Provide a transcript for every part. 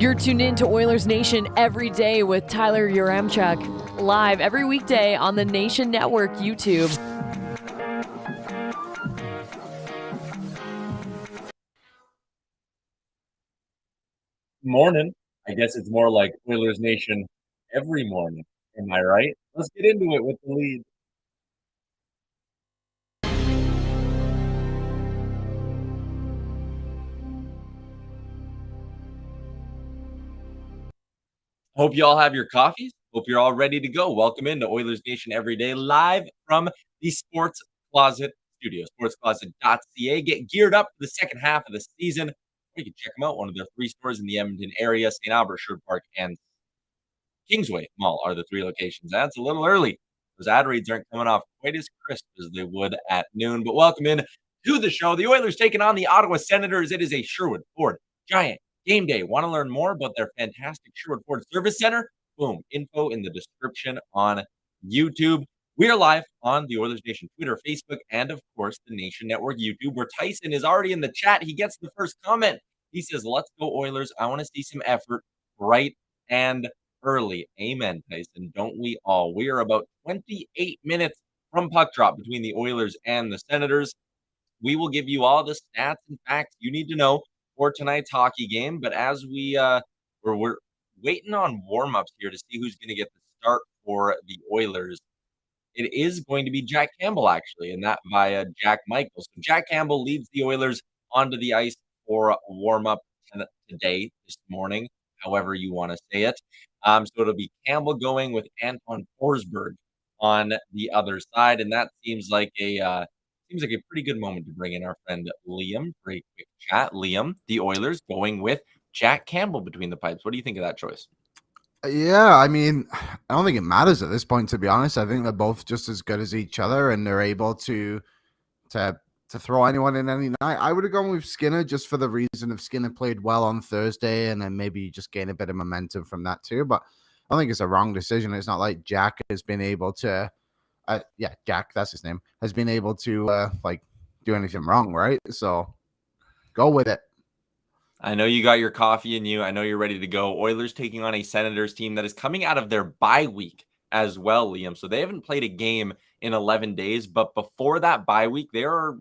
You're tuned in to Oilers Nation every day with Tyler Yaremchuk, live every weekday on the Nation Network YouTube. Morning. I guess it's more like Oilers Nation every morning. Am I right? Let's get into it with the lead. Hope you all have your coffees. Hope you're all ready to go. Welcome into Oilers Nation Everyday, live from the Sports Closet studio, sportscloset.ca. Get geared up for the second half of the season. You can check them out. One of their 3 stores in the Edmonton area, St. Albert, Sherwood Park, and Kingsway Mall are the 3 locations. That's a little early. Those ad reads aren't coming off quite as crisp as they would at noon. But welcome in to the show. The Oilers taking on the Ottawa Senators. It is a Sherwood Ford giant game day. Want to learn more about their fantastic Sherwood Ford Service Center? Boom. Info in the description on YouTube. We are live on the Oilers Nation Twitter, Facebook, and of course the Nation Network YouTube, where Tyson is already in the chat. He gets the first comment. He says, "Let's go Oilers. I want to see some effort right and early." Amen, Tyson. Don't we all? We are about 28 minutes from puck drop between the Oilers and the Senators. We will give you all the stats and facts you need to know for tonight's hockey game. But as we're waiting on warm-ups here to see who's going to get the start for the Oilers, it is going to be Jack Campbell, actually, and that via Jack Michaels. So Jack Campbell leads the Oilers onto the ice for a warm-up today, this morning, however you want to say it. So it'll be Campbell going with Anton Forsberg on the other side, and that seems like a pretty good moment to bring in our friend Liam for a quick chat. Liam, the Oilers going with Jack Campbell between the pipes. What do you think of that choice? Yeah, I mean, I don't think it matters at this point, to be honest. I think they're both just as good as each other, and they're able to throw anyone in any night. I would have gone with Skinner just for the reason of Skinner played well on Thursday, and then maybe just gain a bit of momentum from that too. But I don't think it's a wrong decision. It's not like Jack has been able to, Jack, that's his name, has been able to do anything wrong, right? So go with it. I know you got your coffee in you. I know you're ready to go. Oilers taking on a Senators team that is coming out of their bye week as well, Liam. So they haven't played a game in 11 days, but before that bye week, they are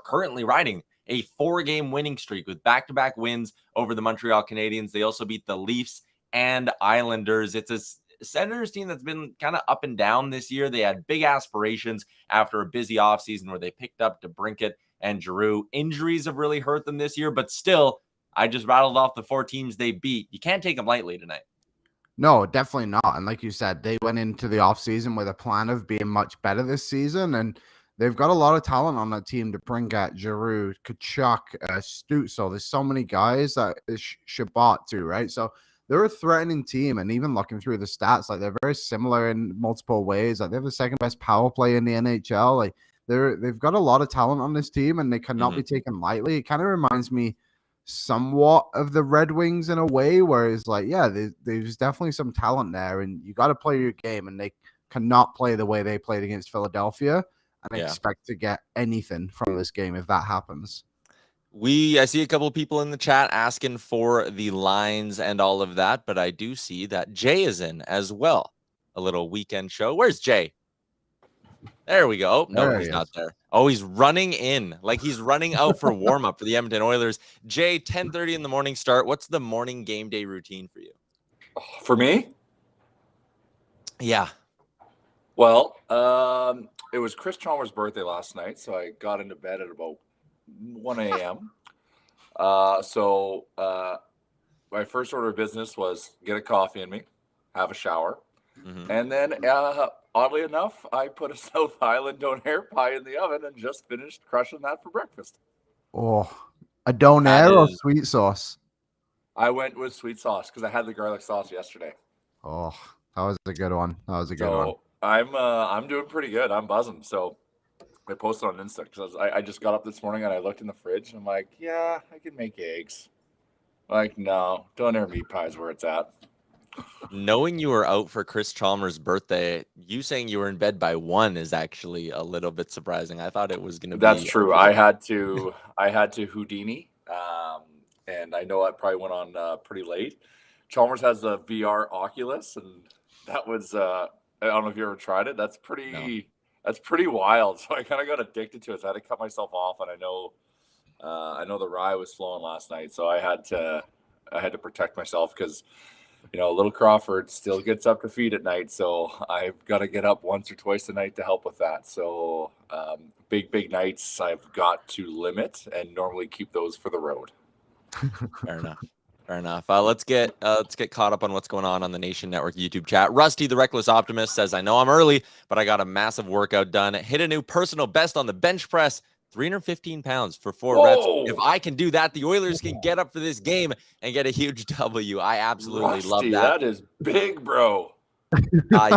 currently riding a 4-game winning streak with back-to-back wins over the Montreal Canadiens. They also beat the Leafs and Islanders. It's a Senators team that's been kind of up and down this year. They had big aspirations after a busy offseason where they picked up DeBrincat and Giroux. Injuries have really hurt them this year, but still, I just rattled off the 4 teams they beat. You can't take them lightly tonight. No, definitely not. And like you said, they went into the offseason with a plan of being much better this season. And they've got a lot of talent on that team to bring at Giroux, Kachuk, Stutzel. There's so many guys that Shabbat too, right? So they're a threatening team. And even looking through the stats, like they're very similar in multiple ways. Like they have the second best power play in the NHL. Like they've got a lot of talent on this team, and they cannot be taken lightly. It kind of reminds me somewhat of the Red Wings in a way, where it's like, yeah, there's definitely some talent there, and you got to play your game, and they cannot play the way they played against Philadelphia and expect to get anything from this game if that happens. I see a couple of people in the chat asking for the lines and all of that, but I do see that Jay is in as well. A little weekend show. Where's Jay? There we go. Oh, no, he's not there. Oh, he's running in. Like he's running out for warm-up for the Edmonton Oilers. Jay, 10:30 in the morning start. What's the morning game day routine for you? For me? Yeah. Well, it was Chris Chalmers' birthday last night, so I got into bed at about 1 a.m. So my first order of business was get a coffee in me, have a shower, and then oddly enough, I put a South Island donair pie in the oven and just finished crushing that for breakfast. Oh, a donair or sweet sauce? I went with sweet sauce because I had the garlic sauce yesterday. Oh, that was a good one. I'm doing pretty good. I'm buzzing. So I posted on Insta because I just got up this morning and I looked in the fridge and I'm like, yeah, I can make eggs. Like, no, donair meat pie is where it's at. Knowing you were out for Chris Chalmers' birthday, you saying you were in bed by 1 is actually a little bit surprising. I thought it was going to be. That's true. I had to Houdini, and I know I probably went on pretty late. Chalmers has a VR Oculus, and that was I don't know if you ever tried it. That's pretty wild. So I kind of got addicted to it. So I had to cut myself off, and I know the rye was flowing last night, so I had to protect myself because little Crawford still gets up to feed at night, so I've got to get up once or twice a night to help with that. So big nights I've got to limit and normally keep those for the road. Fair enough. Let's get caught up on what's going on the Nation Network YouTube chat. Rusty, the Reckless Optimist, says, I know I'm early, but I got a massive workout done. Hit a new personal best on the bench press, 315 pounds for 4 reps. If I can do that, the Oilers can get up for this game and get a huge W. I absolutely Rusty, love that. That is big, bro.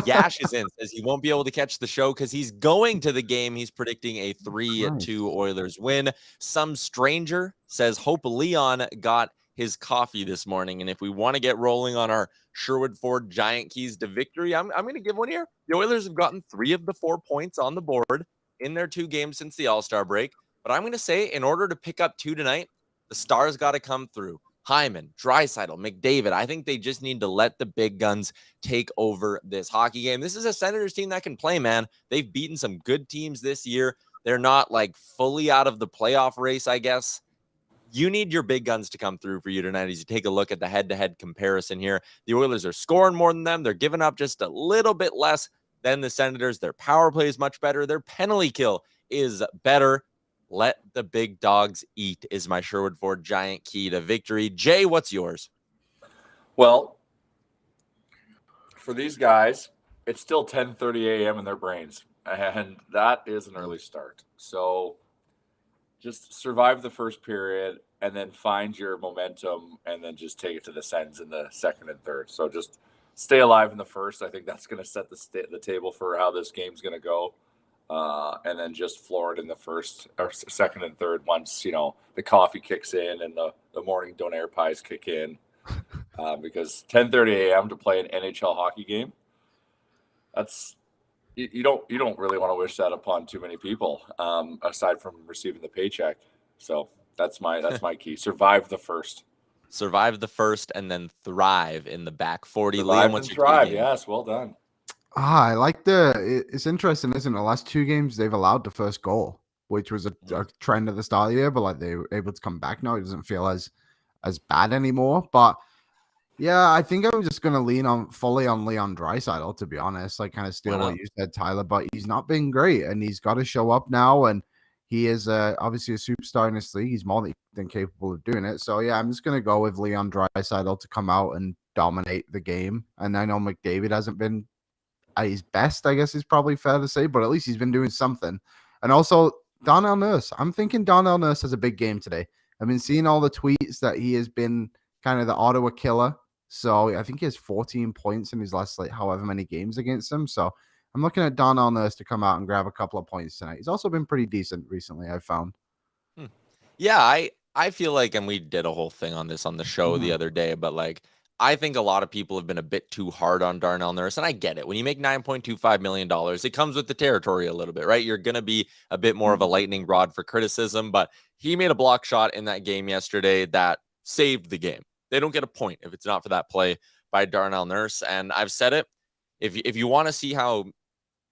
Yash is in, says he won't be able to catch the show because he's going to the game. He's predicting a 3-2 Oilers win. Some stranger says Hope Leon got his coffee this morning, and if we want to get rolling on our Sherwood Ford giant keys to victory, I'm going to give one here. The Oilers have gotten 3 of the 4 points on the board in their 2 games since the All-Star break, but I'm going to say in order to pick up 2 tonight, the stars got to come through. Hyman, Draisaitl, McDavid. I think they just need to let the big guns take over this hockey game. This is a Senators team that can play, man. They've beaten some good teams this year. They're not like fully out of the playoff race, I guess. You need your big guns to come through for you tonight as you take a look at the head-to-head comparison here. The Oilers are scoring more than them. They're giving up just a little bit less than the Senators. Their power play is much better. Their penalty kill is better. Let the big dogs eat is my Sherwood Ford giant key to victory. Jay, what's yours? Well, for these guys, it's still 10:30 a.m. in their brains, and that is an early start. So just survive the first period and then find your momentum and then just take it to the Sens in the second and third. So just stay alive in the first. I think that's going to set the table for how this game's going to go. And then just floor it in the first or second and third once, the coffee kicks in and the morning donair pies kick in. Because 10:30 a.m. to play an NHL hockey game, that's you don't really want to wish that upon too many people, aside from receiving the paycheck. So that's my key. Survive the first. Survive the first and then thrive in the back 40. Survive Liam, what's and your thrive. key? Yes, well done. I like it's interesting, isn't it? The last 2 games, they've allowed the first goal, which was a trend at the start of the year, but like they were able to come back now. It doesn't feel as bad anymore. But yeah, I think I'm just going to lean fully on Leon Draisaitl, to be honest. Like kind of steal what you said, Tyler, but he's not been great and he's got to show up now. And he is obviously a superstar in this league. He's more than capable of doing it. So yeah, I'm just going to go with Leon Draisaitl to come out and dominate the game. And I know McDavid hasn't been at his best, I guess is probably fair to say, but at least he's been doing something. And also Darnell Nurse. I'm thinking Darnell Nurse has a big game today. I've been seeing all the tweets that he has been kind of the Ottawa killer. So I think he has 14 points in his last however many games against them. So I'm looking at Darnell Nurse to come out and grab a couple of points tonight. He's also been pretty decent recently, I've found. Yeah, I feel like, and we did a whole thing on this on the show the other day, but like I think a lot of people have been a bit too hard on Darnell Nurse, and I get it. When you make $9.25 million, it comes with the territory a little bit, right? You're going to be a bit more of a lightning rod for criticism, but he made a block shot in that game yesterday that saved the game. They don't get a point if it's not for that play by Darnell Nurse, and I've said it. If you want to see how,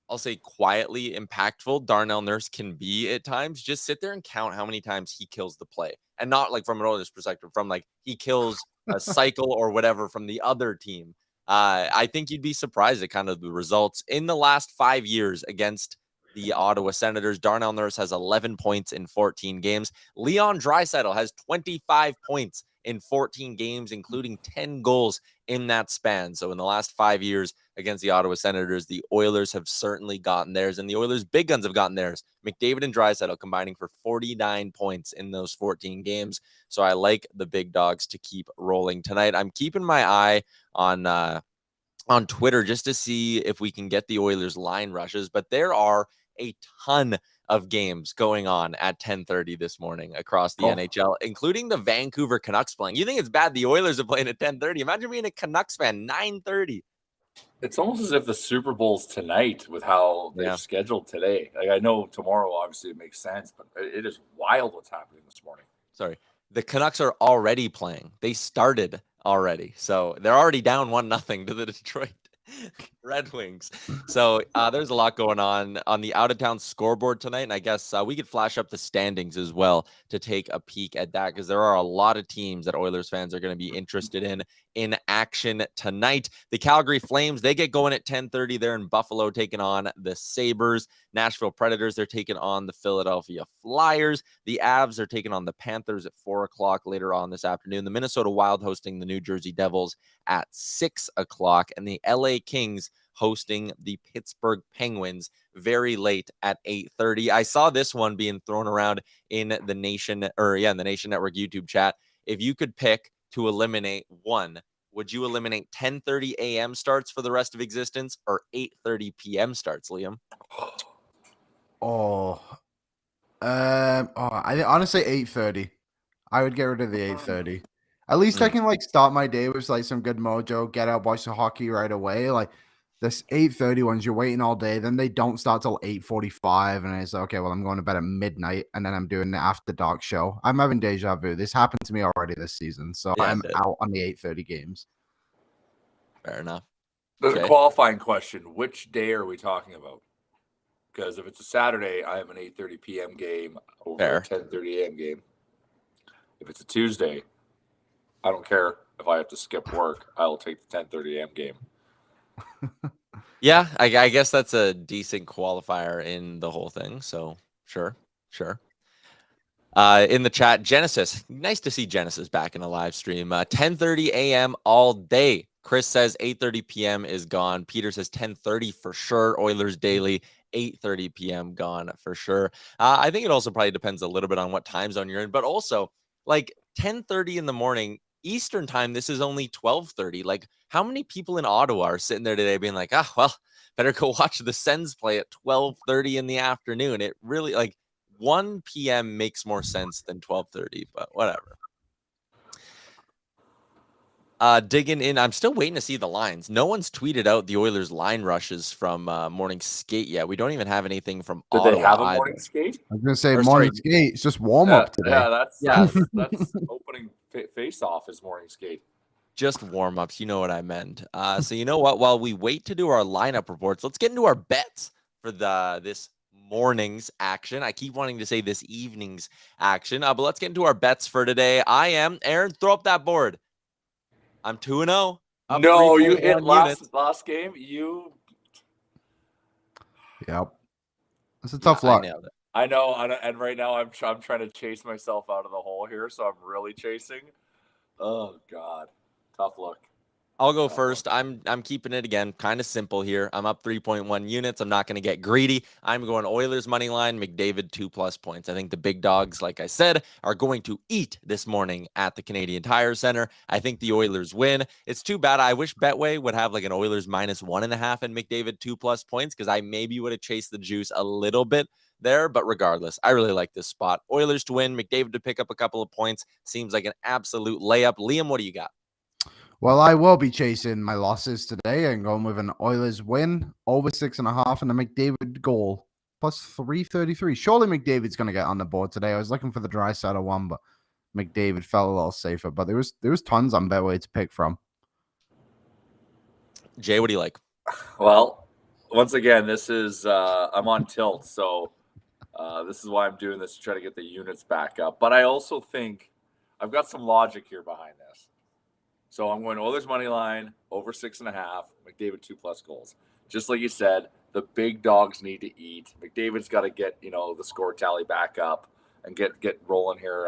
I'll say, quietly impactful Darnell Nurse can be at times, just sit there and count how many times he kills the play, and not like from an Oilers perspective, from like he kills a cycle or whatever from the other team. I think you'd be surprised at kind of the results in the last 5 years against the Ottawa Senators. Darnell Nurse has 11 points in 14 games. Leon Draisaitl has 25 points in 14 games, including 10 goals in that span. So in the last 5 years against the Ottawa Senators, the Oilers have certainly gotten theirs, and the Oilers' big guns have gotten theirs. McDavid and Draisaitl combining for 49 points in those 14 games. So I like the big dogs to keep rolling tonight. I'm keeping my eye on Twitter just to see if we can get the Oilers line rushes, but there are a ton of games going on at 10:30 this morning across the NHL, including the Vancouver Canucks playing. You think it's bad the Oilers are playing at 10:30? Imagine being a Canucks fan, 9:30. It's almost as if the Super Bowl's tonight with how they're scheduled today. Like I know tomorrow, obviously, it makes sense, but it is wild what's happening this morning. Sorry. The Canucks are already playing. They started already. So they're already down 1-0 to the Detroit Red Wings. So there's a lot going on the out-of-town scoreboard tonight. And I guess we could flash up the standings as well to take a peek at that, because there are a lot of teams that Oilers fans are going to be interested in action tonight. The Calgary Flames, they get going at 10:30. They're in Buffalo taking on the Sabres. Nashville Predators, they're taking on the Philadelphia Flyers. The Avs are taking on the Panthers at 4 o'clock later on this afternoon. The Minnesota Wild hosting the New Jersey Devils at 6 o'clock. And the LA Kings hosting the Pittsburgh Penguins very late at 8:30. I saw this one being thrown around in the Nation Network YouTube chat. If you could pick to eliminate one, would you eliminate 10:30 a.m. starts for the rest of existence or 8:30 p.m. starts, Liam? I honestly 8:30. I would get rid of the 8:30. At least I can like start my day with like some good mojo, get out, watch the hockey right away. Like this 8:30 ones, you're waiting all day, then they don't start till 8:45, and it's okay. Well, I'm going to bed at midnight, and then I'm doing the after dark show. I'm having deja vu. This happened to me already this season, so Yeah, I'm out on the 8:30 games. Fair enough. There's Okay. a qualifying question. Which day are we talking about? Because if it's a Saturday, I have an 8:30 p.m. game over a 10:30 a.m. game. If it's a Tuesday, I don't care if I have to skip work. I'll take the 10:30 a.m. game. Yeah, I guess that's a decent qualifier in the whole thing. So sure. In the chat, Genesis, nice to see Genesis back in a live stream. 10:30 a.m. all day. Chris says 8:30 p.m. is gone. Peter says 10:30 for sure. Oilers Daily, 8:30 p.m. gone for sure. I think it also probably depends a little bit on what time zone you're in, but also like 10:30 in the morning Eastern time. This is only 12:30. Like, how many people in Ottawa are sitting there today being like, well, better go watch the Sens play at 12:30 in the afternoon? It really, like, 1 p.m. makes more sense than 12:30, but whatever. Digging in, I'm still waiting to see the lines. No one's tweeted out the Oilers line rushes from morning skate yet. We don't even have anything from Did Ottawa they have a either. morning skate? I was gonna say Or, morning sorry. skate. It's just warm up today. That's opening face off is morning skate. Just warm-ups. You know what I meant. So you know what? While we wait to do our lineup reports, let's get into our bets for this morning's action. I keep wanting to say this evening's action, but let's get into our bets for today. I am Aaron. Throw up that board. I'm 2-0. No, you hit last game. Yep. That's a tough luck. I know, and right now I'm trying to chase myself out of the hole here, so I'm really chasing. Oh God, tough luck. I'll go first. I'm keeping it again kind of simple here. I'm up 3.1 units. I'm not going to get greedy. I'm going Oilers money line, McDavid 2+ points. I think the big dogs, like I said, are going to eat this morning at the Canadian Tire Center. I think the Oilers win. It's too bad. I wish Betway would have like an Oilers -1.5 and McDavid 2+ points, because I maybe would have chased the juice a little bit there. But regardless, I really like this spot. Oilers to win, McDavid to pick up a couple of points. Seems like an absolute layup. Liam, what do you got? Well, I will be chasing my losses today and going with an Oilers win over 6.5 and a McDavid goal plus 333. Surely McDavid's going to get on the board today. I was looking for the dry side of one, but McDavid felt a little safer. But there was tons on Betway to pick from. Jay, what do you like? Well, once again, this is I'm on tilt, so this is why I'm doing this, to try to get the units back up. But I also think I've got some logic here behind this. So I'm going Oilers money line over 6.5, McDavid 2+ goals. Just like you said, the big dogs need to eat. McDavid's got to get, the score tally back up and get rolling here.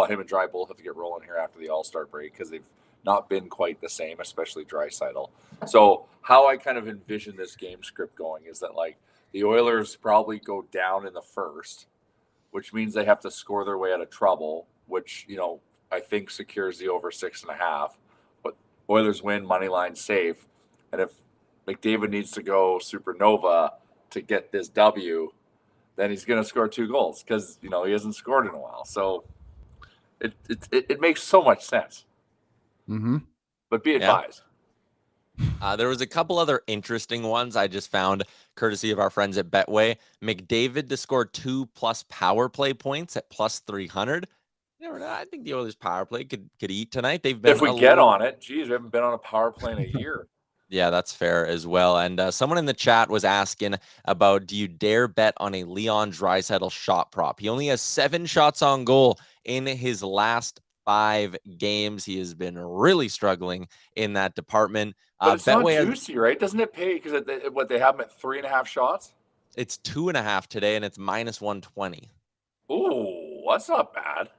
Him and Dry both have to get rolling here after the All-Star break, because they've not been quite the same, especially Draisaitl. So how I kind of envision this game script going is that, like, the Oilers probably go down in the first, which means they have to score their way out of trouble, which, I think secures the over 6.5. But Oilers win, money line safe. And if McDavid needs to go supernova to get this W, then he's going to score 2 goals, because, he hasn't scored in a while. So it makes so much sense. Mm-hmm. But be advised. There was a couple other interesting ones I just found, courtesy of our friends at Betway. McDavid to score 2+ power play points at plus 300. I think the Oilers power play could eat tonight. They've been If we get on it, geez, we haven't been on a power play in a year. Yeah, that's fair as well. And someone in the chat was asking about, do you dare bet on a Leon Draisaitl shot prop? He only has 7 shots on goal in his last 5 games. He has been really struggling in that department. But it's not Betway juicy, right? Doesn't it pay? Because what they have him at 3.5 shots? It's 2.5 today, and it's -120. Ooh, that's not bad.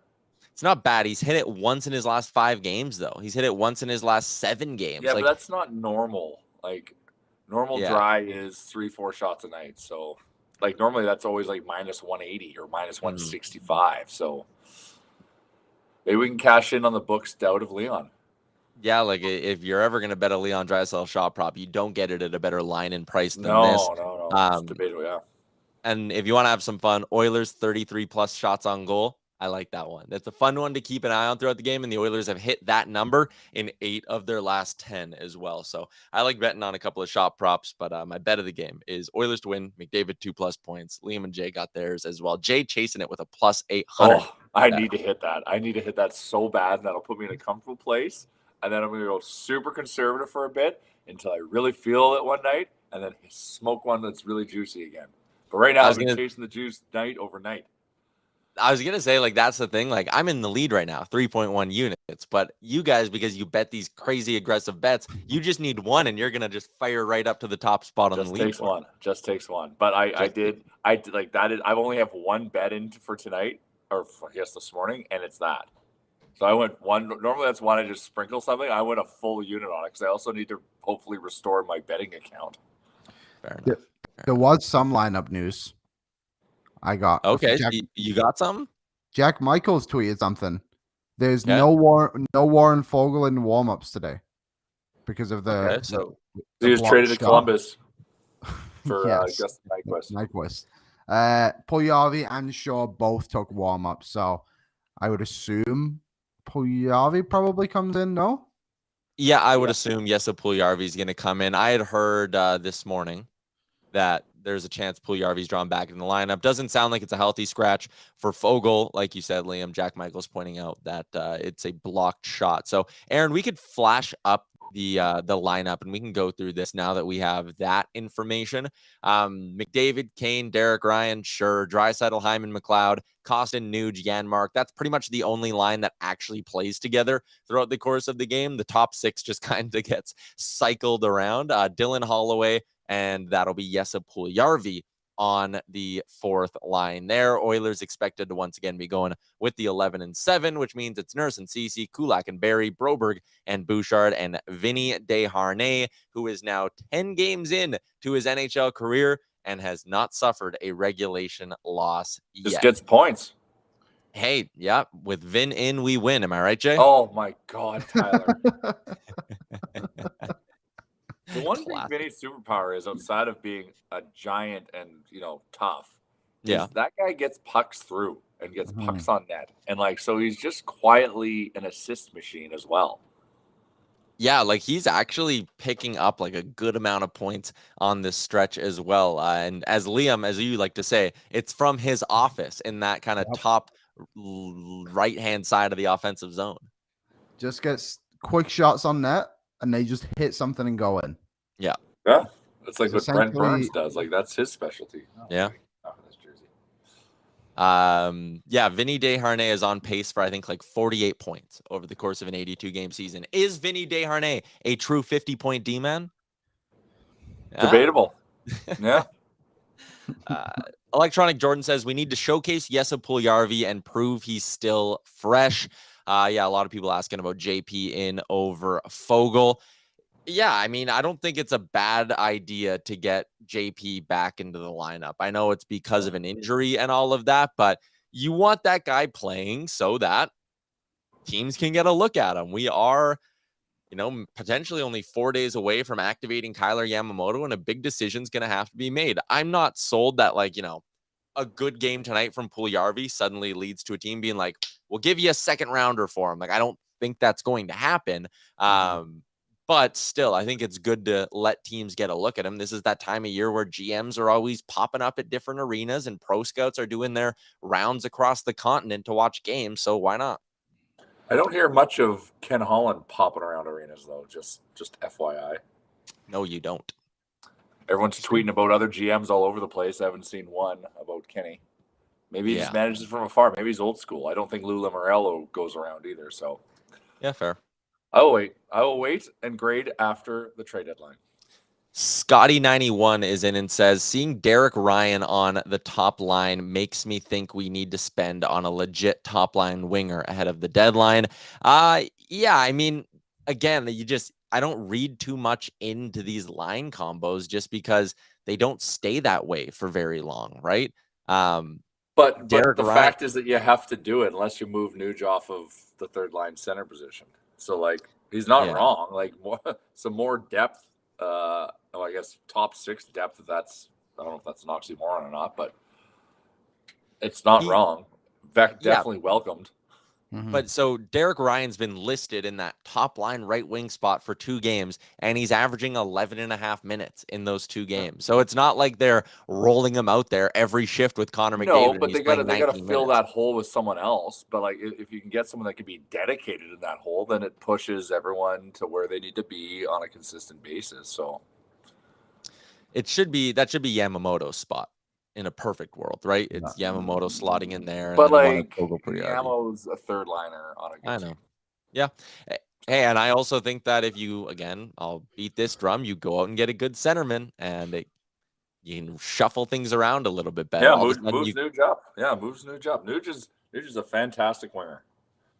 It's not bad. He's hit it once in his last 5 games, though. He's hit it once in his last 7 games. Yeah, but that's not normal. Like, normal dry is 3-4 shots a night. So, like, normally that's always like -180 or -165. So, maybe we can cash in on the book stout of Leon. Yeah, like if you're ever going to bet a Leon Draisaitl shot prop, you don't get it at a better line and price than this. No. It's debatable, yeah. And if you want to have some fun, Oilers 33+ shots on goal. I like that one. That's a fun one to keep an eye on throughout the game, and the Oilers have hit that number in 8 of their last 10 as well. So I like betting on a couple of shot props, but my bet of the game is Oilers to win, McDavid 2+ points. Liam and Jay got theirs as well. Jay chasing it with a +800. Oh, I need to hit that. I need to hit that so bad, and that'll put me in a comfortable place. And then I'm going to go super conservative for a bit until I really feel it one night, and then smoke one that's really juicy again. But right now, I've been chasing the juice night over night. I was going to say, like, that's the thing. Like, I'm in the lead right now, 3.1 units. But you guys, because you bet these crazy aggressive bets, you just need one, and you're going to just fire right up to the top spot on the lead. Just takes one. But I did like that. I've only have one bet in for tonight, or I guess this morning, and it's that. So I went one. Normally that's one I just sprinkle something. I went a full unit on it because I also need to hopefully restore my betting account. Fair enough. There was some lineup news. I got okay. You got some? Jack Michaels tweeted something. There's no Warren Fogle in warmups today because of the. So he was traded to Columbus for Justin Nyquist. Puljujarvi and Shaw both took warmups, so I would assume Puljujarvi probably comes in. No. Yeah, I would assume Puljujarvi is going to come in. I had heard this morning that there's a chance Puljujarvi's drawn back in the lineup. Doesn't sound like it's a healthy scratch for Fogle. Like you said, Liam, Jack Michaels pointing out that it's a blocked shot. So, Aaron, we could flash up the lineup and we can go through this now that we have that information. McDavid, Kane, Derek Ryan, sure. Draisaitl, Hyman, McLeod, Kostin, Nuge, Janmark. That's pretty much the only line that actually plays together throughout the course of the game. The top 6 just kind of gets cycled around. Dylan Holloway, and that'll be Jesse Puljujarvi on the 4th line there. Oilers expected to once again be going with the 11 and 7, which means it's Nurse and Ceci, Kulak and Barry, Broberg and Bouchard, and Vinny Desharnais, who is now 10 games in to his NHL career and has not suffered a regulation loss yet. Just gets points. Hey, yeah, with Vin in, we win. Am I right, Jay? Oh, my God, Tyler. The one thing Vinny's superpower is, outside of being a giant and, tough, is that guy gets pucks through and gets pucks on net. And, so he's just quietly an assist machine as well. Yeah, like he's actually picking up like a good amount of points on this stretch as well. And as Liam, as you like to say, it's from his office in that kind of top right-hand side of the offensive zone. Just gets quick shots on net, and they just hit something and go in. Yeah. Yeah. It's like what Brent Burns does. Like, that's his specialty. Yeah. Vinny Desharnais is on pace for, I think, like 48 points over the course of an 82-game season. Is Vinny Desharnais a true 50-point D-man? Debatable. Yeah. Electronic Jordan says we need to showcase Jesse Puljujarvi and prove he's still fresh. A lot of people asking about JP in over Fogle. Yeah, I mean, I don't think it's a bad idea to get JP back into the lineup. I know it's because of an injury and all of that, but you want that guy playing so that teams can get a look at him. We are, potentially only 4 days away from activating Kyler Yamamoto, and a big decision's going to have to be made. I'm not sold that, a good game tonight from Puljujarvi suddenly leads to a team being like, we'll give you a second rounder for him. Like, I don't think that's going to happen. But still, I think it's good to let teams get a look at him. This is that time of year where GMs are always popping up at different arenas and pro scouts are doing their rounds across the continent to watch games. So why not? I don't hear much of Ken Holland popping around arenas, though. Just FYI. No, you don't. Everyone's tweeting about other GMs all over the place. I haven't seen one about Kenny. Maybe he just manages from afar. Maybe he's old school. I don't think Lou Lamoriello goes around either. So, yeah, fair. I will wait and grade after the trade deadline. Scotty91 is in and says, seeing Derek Ryan on the top line makes me think we need to spend on a legit top line winger ahead of the deadline. Yeah, I mean, again, I don't read too much into these line combos just because they don't stay that way for very long, right? But Derek the Ryan, fact is that you have to do it unless you move Nuge off of the third line center position. So, like, he's not wrong. Like, some more depth. I guess top 6 depth. I don't know if that's an oxymoron or not, but it's not wrong. Definitely welcomed. But so Derek Ryan's been listed in that top line right wing spot for 2 games, and he's averaging 11 and a half minutes in those 2 games. So it's not like they're rolling him out there every shift with Connor McDavid. No, but they gotta fill that hole with someone else. But like, if you can get someone that can be dedicated in that hole, then it pushes everyone to where they need to be on a consistent basis. So that should be Yamamoto's spot. In a perfect world, right? It's Yamamoto slotting in there. But like, Yamo's a third liner on a good team. Yeah. Hey, and I also think that if you, again, I'll beat this drum, you go out and get a good centerman and you can shuffle things around a little bit better. Yeah, moves Nuge up. Yeah, moves Nuge up. Nuge is a fantastic winger.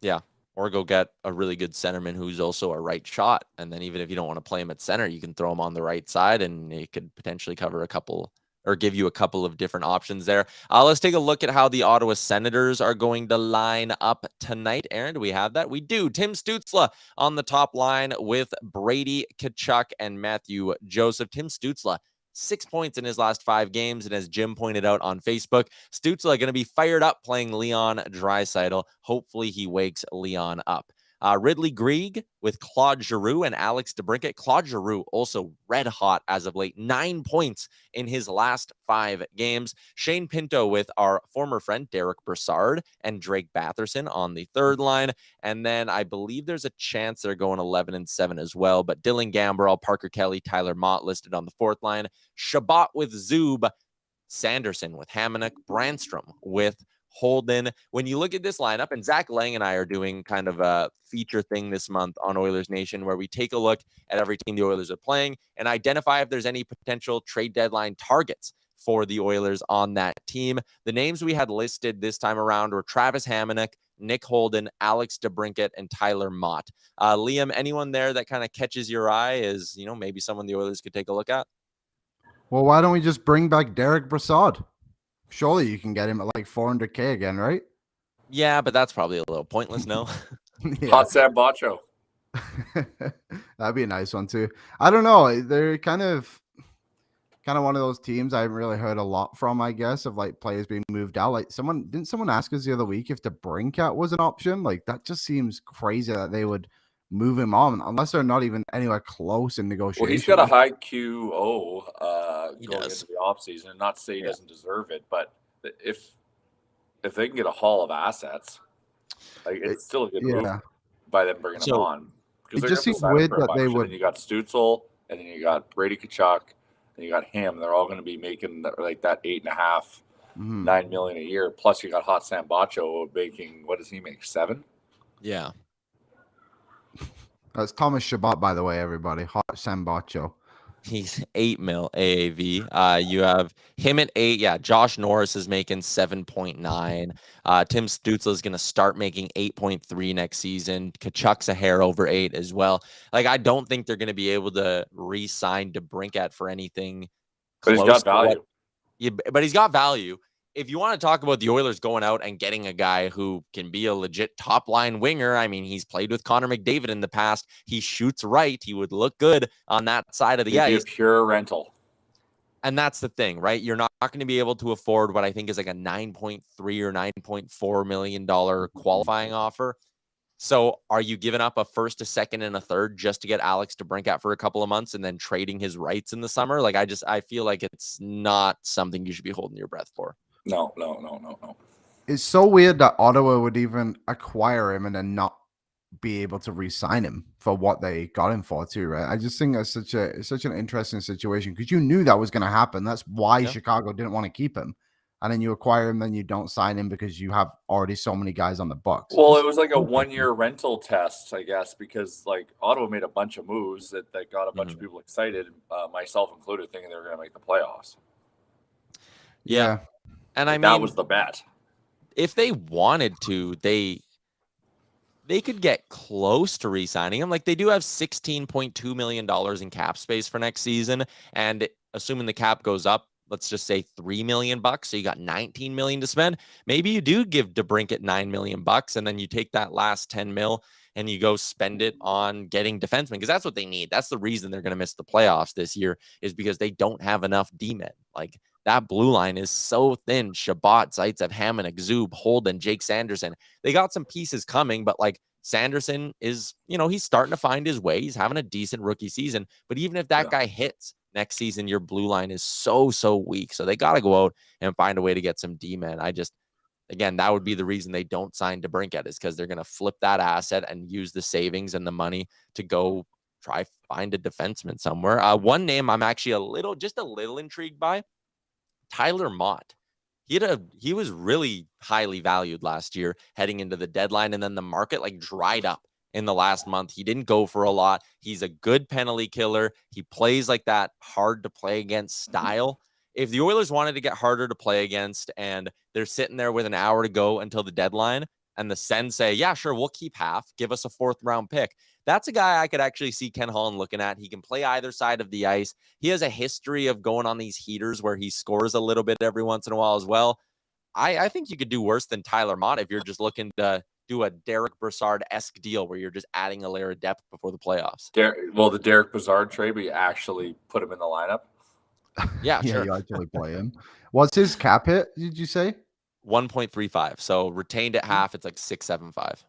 Yeah. Or go get a really good centerman who's also a right shot. And then even if you don't want to play him at center, you can throw him on the right side and it could potentially cover a couple or give you a couple of different options there. Let's take a look at how the Ottawa Senators are going to line up tonight. Aaron, do we have that? We do. Tim Stützle on the top line with Brady Tkachuk and Matthew Joseph. Tim Stützle, 6 points in his last 5 games. And as Jim pointed out on Facebook, Stützle going to be fired up playing Leon Draisaitl. Hopefully he wakes Leon up. Ridley Grieg with Claude Giroux and Alex DeBrincat. Claude Giroux also red hot as of late, 9 points in his last 5 games. Shane Pinto with our former friend Derek Brassard and Drake Batherson on the third line. And then I believe there's a chance they're going 11-7 as well. But Dylan Gambrell, Parker Kelly, Tyler Mott listed on the fourth line. Shabbat with Zub, Sanderson with Hamonic, Brandstrom with Holden. When you look at this lineup, and Zach Lang and I are doing kind of a feature thing this month on Oilers Nation where we take a look at every team the Oilers are playing and identify if there's any potential trade deadline targets for the Oilers on that team. The names we had listed this time around were Travis Hamonic, Nick Holden, Alex DeBrincat, and Tyler Mott. Liam, anyone there that kind of catches your eye as, maybe someone the Oilers could take a look at? Well, why don't we just bring back Derek Brassard? Surely you can get him at like $400K again, right? Yeah, but that's probably a little pointless, no? Hot Sam Bacho. That'd be a nice one too. I don't know. They're kind of one of those teams I haven't really heard a lot from, I guess, of like players being moved out. Like didn't someone ask us the other week if DeBrincat was an option? Like that just seems crazy that they would move him on unless they're not even anywhere close in negotiation. Well, he's got a high QO going into the offseason, and not to say he doesn't deserve it, but if they can get a haul of assets, like it's still a good move by them bringing him on. It just seems weird that they would. And you got Stützle, and then you got Brady Tkachuk, and you got him. They're all going to be making like that $8.5, $9 million a year. Plus, you got Hot Sam Bacho making, what does he make, 7? Yeah. That's Thomas Shabbat, by the way, everybody. Hot Sam Bacho. He's $8 million AAV. You have him at 8. Yeah, Josh Norris is making 7.9. Tim Stützle is going to start making 8.3 next season. Kachuk's a hair over 8 as well. Like, I don't think they're going to be able to re-sign DeBrincat for anything. But he's got value. But he's got value. If you want to talk about the Oilers going out and getting a guy who can be a legit top line winger, I mean, he's played with Connor McDavid in the past. He shoots right. He would look good on that side of the ice. He's a pure rental. And that's the thing, right? You're not going to be able to afford what I think is like a $9.3 or $9.4 million qualifying offer. So are you giving up a first, a second, and a third just to get Alex DeBrincat for a couple of months and then trading his rights in the summer? Like, I feel like it's not something you should be holding your breath for. No. It's so weird that Ottawa would even acquire him and then not be able to re-sign him for what they got him for too, right? I just think that's such an interesting situation because you knew that was going to happen. That's why Chicago didn't want to keep him. And then you acquire him, then you don't sign him because you have already so many guys on the books. Well, it was like a 1-year rental test, I guess, because like Ottawa made a bunch of moves that got a bunch of people excited, myself included, thinking they were going to make the playoffs. Yeah. And I mean, that was the bet. If they wanted to, they could get close to re-signing him. Like, they do have $16.2 million in cap space for next season. And assuming the cap goes up, let's just say $3 million. So you got $19 million to spend. Maybe you do give DeBrincat $9 million and then you take that last 10 mil and you go spend it on getting defensemen because that's what they need. That's the reason they're going to miss the playoffs this year is because they don't have enough D-men. Like, that blue line is so thin. Shabbat, Zaitsev, Hammond, Exub, Holden, Jake Sanderson. They got some pieces coming, but like Sanderson is, he's starting to find his way. He's having a decent rookie season. But even if that guy hits next season, your blue line is so weak. So they got to go out and find a way to get some D-men. Again, that would be the reason they don't sign DeBrincat is because they're going to flip that asset and use the savings and the money to go try find a defenseman somewhere. One name I'm actually a little intrigued by, Tyler Mott. He was really highly valued last year heading into the deadline, and then the market like dried up in the last month. He didn't go for a lot. He's a good penalty killer. He plays like that hard to play against style. If the Oilers wanted to get harder to play against and they're sitting there with an hour to go until the deadline and the Sens say, yeah, sure, we'll keep half, give us a 4th round pick. That's a guy I could actually see Ken Holland looking at. He can play either side of the ice. He has a history of going on these heaters where he scores a little bit every once in a while as well. I think you could do worse than Tyler Mott if you're just looking to do a Derek Brassard-esque deal where you're just adding a layer of depth before the playoffs. The Derek Brassard trade, we actually put him in the lineup. Yeah, Yeah, sure. you actually play him. What's his cap hit, did you say? 1.35. So retained at half, it's like 6.75.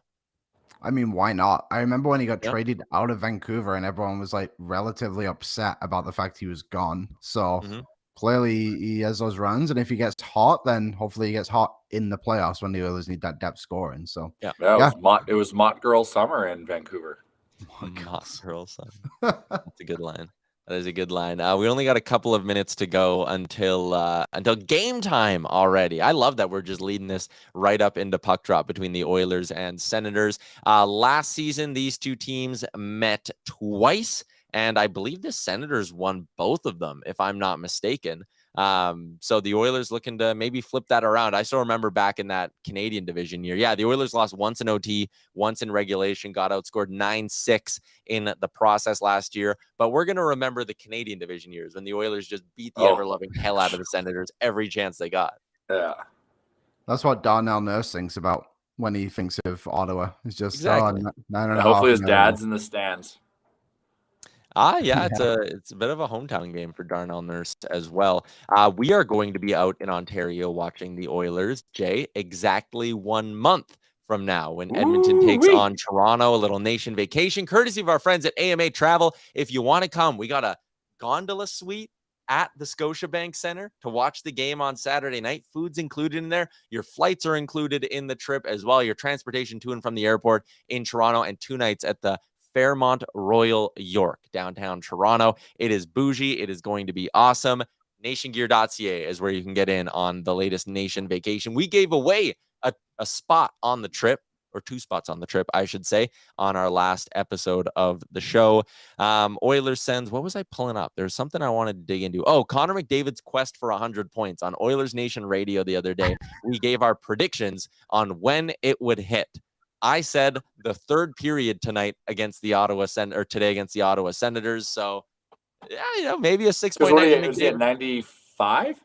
I mean, why not? I remember when he got traded out of Vancouver and everyone was like relatively upset about the fact he was gone. So clearly he has those runs. And if he gets hot, then hopefully he gets hot in the playoffs when the Oilers need that depth scoring. So it was Mott Girl Summer in Vancouver. Mott Girl Summer. That's a good line. That is a good line. We only got a couple of minutes to go until game time already. I love that we're just leading this right up into puck drop between the Oilers and Senators. Last season, these two teams met twice, and I believe the Senators won both of them, if I'm not mistaken. So the Oilers looking to maybe flip that around. I still remember back in that Canadian division year. Yeah, the Oilers lost once in OT, once in regulation, got outscored 9-6 in the process last year. But we're going to remember the Canadian division years when the Oilers just beat the ever-loving hell out of the Senators every chance they got. Yeah. That's what Darnell Nurse thinks about when he thinks of Ottawa. It's just, exactly. Hopefully his dad's in the stands. Yeah, it's a bit of a hometown game for Darnell Nurse as well. We are going to be out in Ontario watching the Oilers, Jay, exactly 1 month from now when Edmonton takes on Toronto, a little nation vacation, courtesy of our friends at AMA Travel. If you want to come, we got a gondola suite at the Scotiabank Center to watch the game on Saturday night. Food's included in there. Your flights are included in the trip as well. Your transportation to and from the airport in Toronto, and 2 nights at the Fairmont Royal York, downtown Toronto. It is bougie. It is going to be awesome. Nationgear.ca is where you can get in on the latest Nation vacation. We gave away a spot on the trip, or 2 spots on the trip, I should say, on our last episode of the show. Oilers Sens, what was I pulling up? There's something I wanted to dig into. Oh, Connor McDavid's quest for 100 points on Oilersnation Radio the other day. We gave our predictions on when it would hit. I said the 3rd period tonight against the today against the Ottawa Senators. So, yeah, maybe a 6.9. Was he at 95?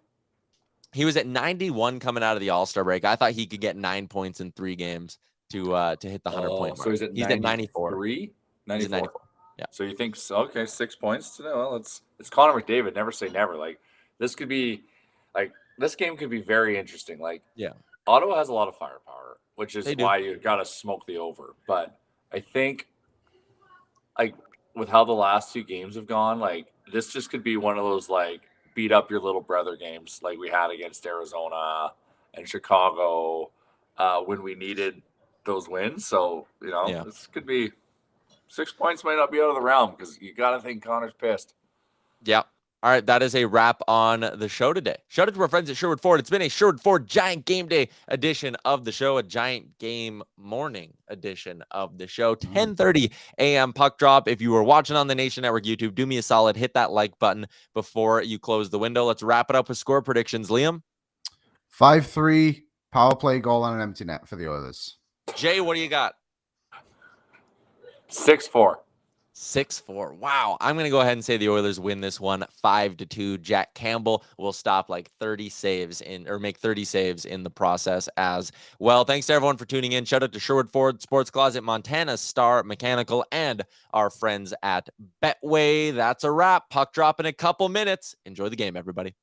He was at 91 coming out of the All-Star break. I thought he could get 9 points in 3 games to hit the 100-point mark. So he's at 94. 94. Yeah. So you think, 6 points today? Well, it's Connor McDavid. Never say never. Like, this game could be very interesting. Like, yeah. Ottawa has a lot of firepower, which is They do. why you got to smoke the over. But I think, like, with how the last 2 games have gone, like, this just could be one of those, like, beat up your little brother games like we had against Arizona and Chicago when we needed those wins. So, Yeah. this could be 6 points might not be out of the realm because you got to think Connor's pissed. Yeah. All right, that is a wrap on the show today. Shout out to our friends at Sherwood Ford. It's been a Sherwood Ford Giant Game Day edition of the show, a Giant Game Morning edition of the show. 10:30 a.m. puck drop. If you were watching on the Nation Network YouTube, do me a solid, hit that like button before you close the window. Let's wrap it up with score predictions. Liam? 5-3 power play goal on an empty net for the Oilers. Jay, what do you got? 6-4. 6-4. Wow. I'm going to go ahead and say the Oilers win this one 5-2. Jack Campbell will stop like 30 saves make 30 saves in the process as well. Thanks to everyone for tuning in. Shout out to Sherwood Ford, Sports Closet, Montana Star Mechanical, and our friends at Betway. That's a wrap. Puck drop in a couple minutes. Enjoy the game, everybody.